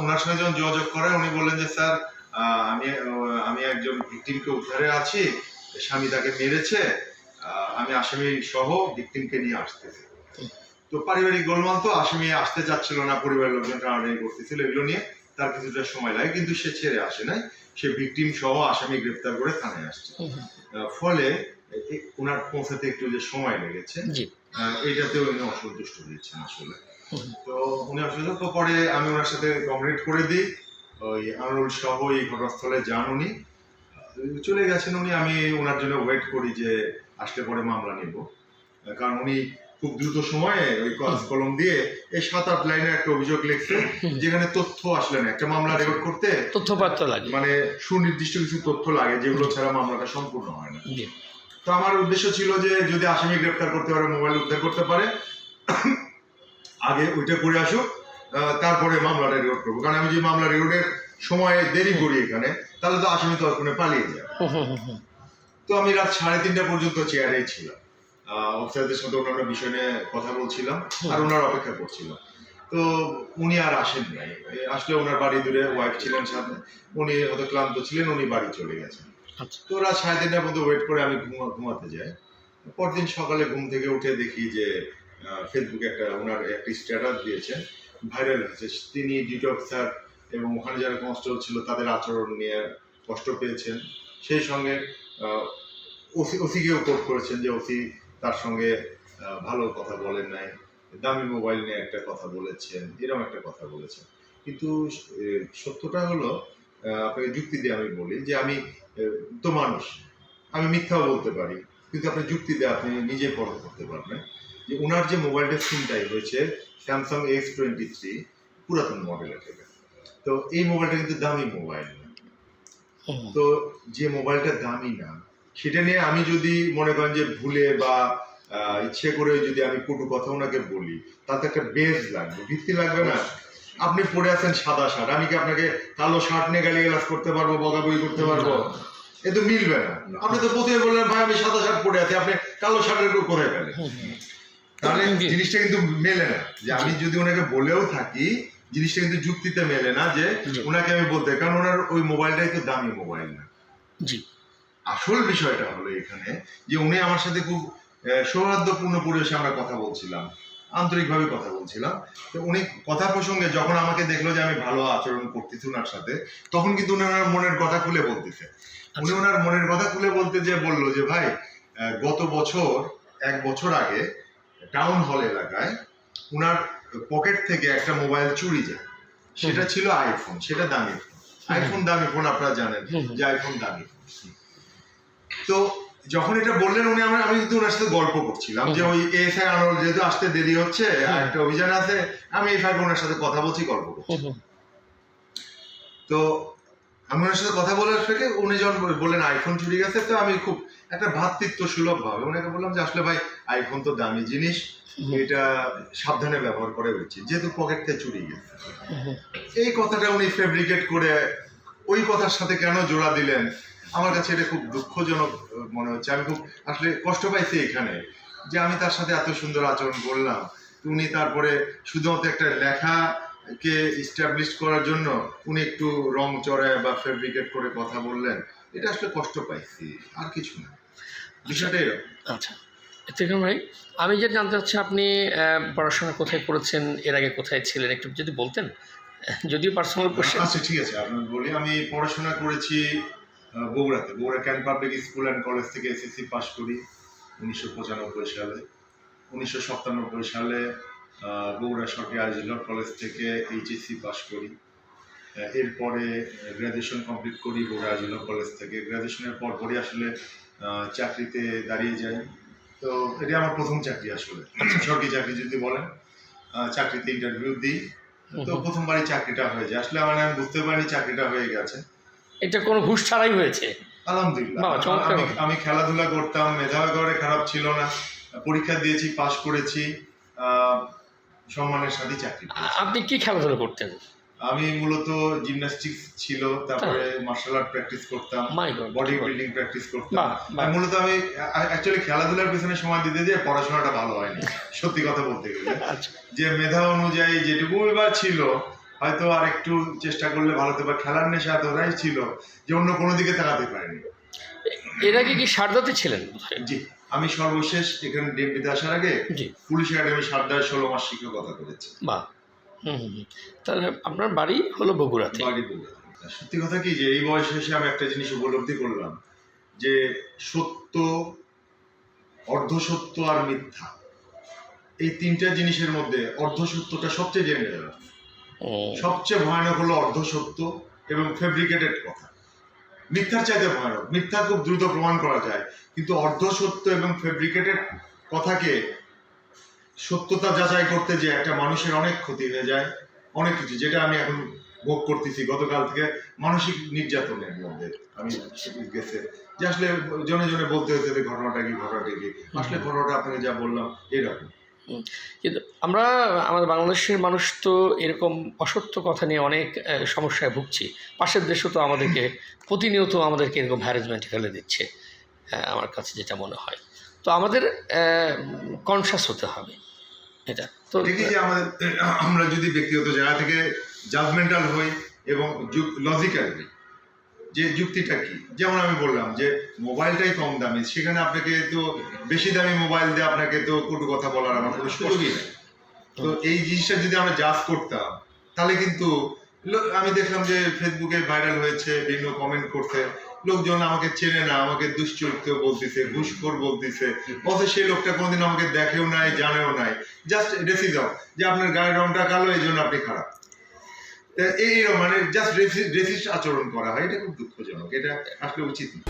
ওনার সঙ্গে যখন যোগাযোগ করে উনি বললেন যে স্যার আমি আমি একজন ভিকটিমকে উদ্ধারে আছি, স্বামী তাকে মেরেছে, আমি আসামি সহ ভিকটিমকে নিয়ে আসতেছি। তো পারিবারিক গোলমাল, তো আসামি আসতে চাচ্ছিল না, পরিবারের লোকজন টানাটানি করতেছিল, এগুলো নিয়ে তার কিছুটা সময় লাগে, কিন্তু সে ছেড়ে আসে নাই, সে ভিকটিম সহ আসামি গ্রেপ্তার করে থানায় আসছে। ফলে ওনার পৌঁছাতে একটু যে সময় লেগেছে, এইটাতে উনি অসন্তুষ্ট হয়েছেন আসলে। তো উনি অসন্তুষ্ট, তো পরে আমি ওনার সাথে কমিউনিকেট করে দিই, ওই আনোয়ার সহ এই ঘটনাস্থলে যান, উনি চলে গেছেন। আমি ওনার জন্য ওয়েট করি যে আসলে পরে মামলা নিব, কারণ উনি খুব দ্রুত সময়ে ওই কাগজ কলম দিয়ে এই 7-8 লাইনের একটা অভিযোগ লিখছে, যেখানে তথ্য আসলে না। একটা মামলা রেকর্ড করতে তথ্যপাত্র লাগে, মানে সুনির্দিষ্ট কিছু তথ্য লাগে, যেগুলো ছাড়া মামলাটা সম্পূর্ণ হয় না। তো আমার উদ্দেশ্য ছিল যে যদি আসামি গ্রেপ্তার করতে পারে, মোবাইল উদ্ধার করতে পারে, আগে ওইটা করে আসুক, তারপরে মামলাটা রেকর্ড করবো। কারণ আমি যদি মামলা রেকর্ডের সময় দেরি করি এখানে, তাহলে তো আসামি তো ওখানে পালিয়ে যায়। তো আমি রাত 3:30 পর্যন্ত চেয়ারেই ছিলাম, অফিসারদের সাথে অন্যান্য বিষয় নিয়ে কথা বলছিলাম আর ওনার অপেক্ষা করছিলাম। তো উনি আর আসেন নাই, আসলে ওনার বাড়ি দূরে, ওয়াইফ ছিলেন সাথে, উনি হয়তো ক্লান্ত ছিলেন, উনি বাড়ি চলে গেছেন। তো রাত 3:30 পর্যন্ত ওয়েট করে আমি ঘুমাতে যাই। পরদিন সকালে ঘুম থেকে উঠে দেখি যে ফেসবুকে ওনার একটা স্ট্যাটাস দিয়েছেন, ভাইরাল হয়েছে। তিনি ডিউটি অফিসার এবং ওখানে যারা কনস্টেবল ছিল তাদের আচরণ নিয়ে কষ্ট পেয়েছেন, সেই সঙ্গে ওসিকেও কোট করেছেন যে ওসি তার সঙ্গে ভালো কথা বলেন নাই, দামি মোবাইল নিয়ে একটা কথা বলেছেন, এরকম একটা কথা বলেছেন। কিন্তু সত্যটা হলো, আপনাকে যুক্তি দিয়ে আমি বলি যে আমি তো মানুষ, আমি মিথ্যাও বলতে পারি, কিন্তু আপনি যুক্তি দিয়ে আপনি নিজে পরখ করতে পারবেন যে ওনার যে মোবাইলটা ছিনতাই হয়েছে স্যামসাং S23 পুরাতন মডেলের থেকে। তো এই মোবাইলটা কিন্তু দামি মোবাইল না। তো যে মোবাইলটা দামি না, সেটা নিয়ে আমি যদি মনে করেন যে ভুলে বা ইচ্ছে করে যদি আমি কটু কথা ওনাকে বলি, তাতে একটা বেস লাগবে, ভিত্তি লাগবে না। আপনি পরে আছেন সাদা শার্ট, আমি কি আপনাকে কালো শার্ট নিয়ে গালিগালাজ করতে পারবো, বকাবকি করতে পারবো? এ তো মিলবে না। আপনি তো প্রথমে বললেন ভাই আমি সাদা শার্ট পরে আছি, আপনি কালো শার্টের উপর করে ফেলেন, তাহলে জিনিসটা কিন্তু মেলে না। যে আমি যদি ওনাকে বলেও থাকি, জিনিসটা কিন্তু যুক্তিতে মেলে না যে ওনাকে আমি বলতে, কারণ ওনার ওই মোবাইলটাই তো দামি মোবাইল না। আসল বিষয়টা হলো এখানে যে উনি আমার সাথে খুব সৌহার্দ্যপূর্ণ পরিবেশে আমরা কথা বলছিলাম, আন্তরিকভাবে কথা বলছিলাম। তো উনি কথা প্রসঙ্গে যখন আমাকে দেখলো যে আমি ভালো আচরণ করতেছি ওনার সাথে, তখন কিন্তু উনি ওনার মনের কথা খুলে বলতেছে। উনি ওনার মনের কথা খুলে বলতে যে বললো যে ভাই, গত বছর 1 বছর আগে টাউন হল এলাকায় উনার পকেট থেকে একটা মোবাইল চুরি যায়, সেটা ছিল আইফোন, সেটা দামি ফোন। আইফোন দামি ফোন, আপনারা জানেন যে আইফোন দামি ফোন। তো যখন এটা বললেন উনি, আমি কিন্তু ওনার সাথে গল্প করছিলাম যে ওই এসআই আনোয়ার যেহেতু আসতে দেরি হচ্ছে, একটা অভিযান আছে, আমি এই ফাঁকে ওনার সাথে কথা বলছি, গল্প করছি। তো আমি ওনার সাথে কথা বলার থেকে উনি যখন বললেন আইফোন চুরি গেছে, তো আমি খুব একটা ভ্রাতৃত্ব সুলভ ভাবে ওনাকে বললাম যে আসলে ভাই আইফোন তো দামি জিনিস, এটা সাবধানে ব্যবহার করা উচিত, যেহেতু পকেট থেকে চুরি গেছে। এই কথাটা উনি ফেব্রিকেট করে ওই কথার সাথে কেন জোড়া দিলেন, আমার কাছে এটা খুব দুঃখজনক মনে হচ্ছে। আমি খুব আসলে কষ্ট পাইছি এখানে যে আমি তার সাথে এত সুন্দর আচরণ করলাম, উনি তারপরে শুধুমাত্র একটা লেখাকে ইস্টাবলিশ করার জন্য উনি একটু রং চড়ায় বা ফেব্রিকেট করে কথা বললেন। এটা আসলে কষ্ট পাইছি, আর কিছু না, বিষয়টা এরকম। আচ্ছা ভাই, আমি যেটা জানতে চাচ্ছি, আপনি পড়াশোনা কোথায় করেছেন, এর আগে কোথায় ছিলেন, একটু যদি বলতেন, যদিও পার্সোনাল কোশ্চেন। আচ্ছা ঠিক আছে, আপনার বলি। আমি পড়াশোনা করেছি বগুড়াতে, Bogura cantt public school and college থেকে এসএসসি পাস করি 1995 সালে। 1997 সালে বগুড়া সরকারি আইজিল কলেজ থেকে এইচএসসি পাস করি। এরপরে গ্র্যাজুয়েশন কমপ্লিট করি বগুড়া আইজিল কলেজ থেকে। গ্র্যাজুয়েশনের পরপরই আসলে চাকরিতে দাঁড়িয়ে যাই। তো এটা আমার প্রথম চাকরি আসলে, সরকারি চাকরি যদি বলেন। চাকরিতে ইন্টারভিউ দিই, তো প্রথমবারই চাকরিটা হয়ে যায়। আসলে আমি বুঝতে পারিনি চাকরিটা হয়ে গেছে, এটা কোনো ঘুষ ছাড়াই হয়েছে। আলহামদুলিল্লাহ। আমি খেলাধুলা করতাম, মেধা একেবারে খারাপ ছিল না, পরীক্ষা দিয়েছি, পাশ করেছি, সম্মানের সাথে চাকরি। আপনি কি খেলাধুলা করতেন? আমি মূলত জিমন্যাস্টিক্স ছিল, তারপরে মার্শাল আর্ট প্র্যাকটিস করতাম, বডি বিল্ডিং প্র্যাকটিস করতাম। মূলত আমি অ্যাকচুয়ালি খেলাধুলার পিছনে সময় দিতে যেয়ে পড়াশোনাটা ভালো হয়নি, সত্যি কথা বলতে গেলে। যে মেধা অনুযায়ী যেটুকু এবার ছিল, হয়তো আর একটু চেষ্টা করলে ভালো হতো, বা খেলার নেশা এতটাই ছিল যে অন্য কোনো দিকে তাকাতে পারিনি। এর আগে কি সারদাতে ছিলেন বোধহয়? জি, আমি সর্বশেষ এখানে ডিএমপিতে আসার আগে জি। পুলিশ একাডেমি সারদায় 16 মাস শিক্ষকতা করেছি। বাহ। তাহলে আপনার বাড়ি হলো বগুড়াতে? বাড়ি বগুড়া। সত্যি কথা কি যে এই বয়সে এসে আমি একটা জিনিস উপলব্ধি করলাম যে সত্য, অর্ধসত্য আর মিথ্যা, এই তিনটা জিনিসের মধ্যে অর্ধসত্যটা সবচেয়ে ডেঞ্জারাস। সবচেয়ে ভয়ানক হলো অর্ধসত্য এবং ফেব্রিকেটেড কথা। মিথ্যার চাইতে ভয়ানক। মিথ্যা খুব দ্রুত প্রমাণ করা যায়, কিন্তু অর্ধসত্য এবং ফেব্রিকেটেড কথাকে সত্যতা যাচাই করতে যে একটা মানুষের অনেক ক্ষতি হয়ে যায়, অনেক কিছু, যেটা আমি এখন ভোগ করতেছি গতকাল থেকে। মানসিক নির্যাতনের মধ্যে আমি গেছে যে আসলে জনে জনে বলতে হয়েছে যে ঘটনাটা কি। আসলে ঘটনাটা আপনাকে যা বললাম এরকম। কিন্তু আমরা আমাদের বাংলাদেশের মানুষ তো এরকম অসত্য কথা নিয়ে অনেক সমস্যায় ভুগছি। পাশের দেশও তো আমাদেরকে প্রতিনিয়ত আমাদেরকে এরকম হ্যারাসমেন্ট ফেলে দিচ্ছে, আমার কাছে যেটা মনে হয়। তো আমাদের কনসাস হতে হবে এটা। তো দেখি যে আমরা যদি ব্যক্তিগত জায়গা থেকে জাজমেন্টাল হই এবং লজিক্যাল হই, যে যুক্তিটা কি। যেমন আমি বললাম যে মোবাইলটাই কম দামি, সেখানে আপনাকে তো বেশি দামি মোবাইল দিয়ে আপনাকে তো কটু কথা বলার আমার কোনো সুযোগই নেই। তো এই জিনিসটা যদি আমরা জাজ করতাম তাহলে কিন্তু আমি দেখলাম যে ফেসবুকে ভাইরাল হয়েছে, বিভিন্ন কমেন্ট করছে, লোকজন আমাকে চেনে না, আমাকে দুশ্চরিত্র বলতেছে, ঘুষখোর বলতেছে, অথচ সেই লোকটা কোনোদিন আমাকে দেখেও নাই, জানেও নাই, জাস্ট রেসিজম যে আপনার গায়ের রংটা কালো এই জন্য আপনি খারাপ। এই মানে জাস্ট রেসিস্ট আচরণ করা হয়, এটা খুব দুঃখজনক, এটা আসলে উচিত না।